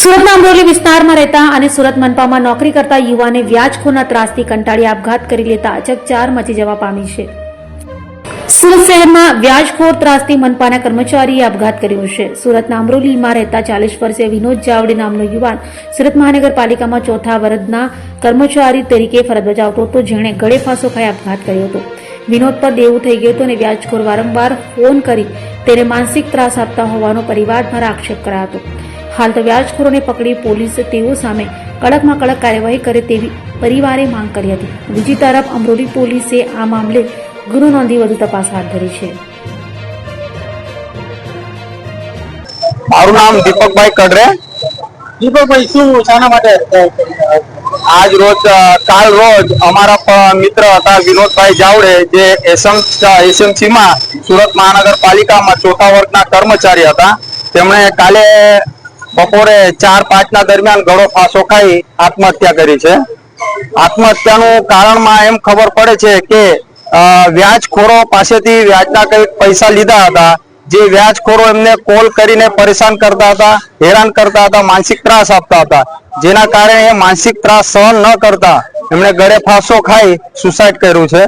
સુરતના અમરોલી વિસ્તારમાં રહેતા અને સુરત મનપામાં નોકરી કરતા યુવાને વ્યાજખોરના ત્રાસથી કંટાળી આપઘાત કરી લેતા ચકચાર મચી જવા પામી છે। સુરત શહેરમાં વ્યાજખોર ત્રાસથી મનપાના કર્મચારીએ આપઘાત કર્યો છે। સુરતના અમરોલીમાં રહેતા 40 વર્ષીય વિનોદ જાવડે નામનો યુવાન સુરત મહાનગરપાલિકામાં ચોથા વર્ષના કર્મચારી તરીકે ફરજ બજાવતો હતો, જેણે ગળે ફાંસો ખાઈ આપઘાત કર્યો હતો। વિનોદ પર દેવું થઈ ગયું હતું અને વ્યાજખોર વારંવાર ફોન કરી તેને માનસિક ત્રાસ આપતા હોવાનો પરિવાર દ્વારા આક્ષેપ કરાયો હતો। હાલ તો વ્યાજખોરોને પકડી પોલીસ તેઓ સામે કડકમાં કડક કાર્યવાહી કરે તેવી પરિવારે માંગ કરી હતી। બીજી તરફ અમરોલી પોલીસે આ મામલે ગુનો નોંધી વધુ તપાસ હાથ ધરી છે। મારું નામ દીપકભાઈ કડરે। દીપકભાઈ શું શાના માટે આજ રોજ કાલ રોજ અમારા મિત્ર હતા વિનોદભાઈ જાવડે, જે એસએમસી માં સુરત મહાનગરપાલિકામાં ચોથા વર્ગના કર્મચારી હતા। તેમણે કાલે બપોરે 4-5 ના દરમિયાન ગળો ફાંસો ખાઈ આત્મહત્યા કરી છે। આત્મહત્યાનું કારણમાં એમ ખબર પડે છે કે વ્યાજખોરો પાસેથી વ્યાજના કંઈક પૈસા લીધા હતા, જે વ્યાજખોરો એમને કોલ કરીને પરેશાન કરતા હતા, હેરાન કરતા હતા, માનસિક ત્રાસ આપતા હતા, જેના કારણે એ માનસિક ત્રાસ સહન ન કરતા એમણે ગળે ફાંસો ખાઈ સુસાઇડ કર્યું છે।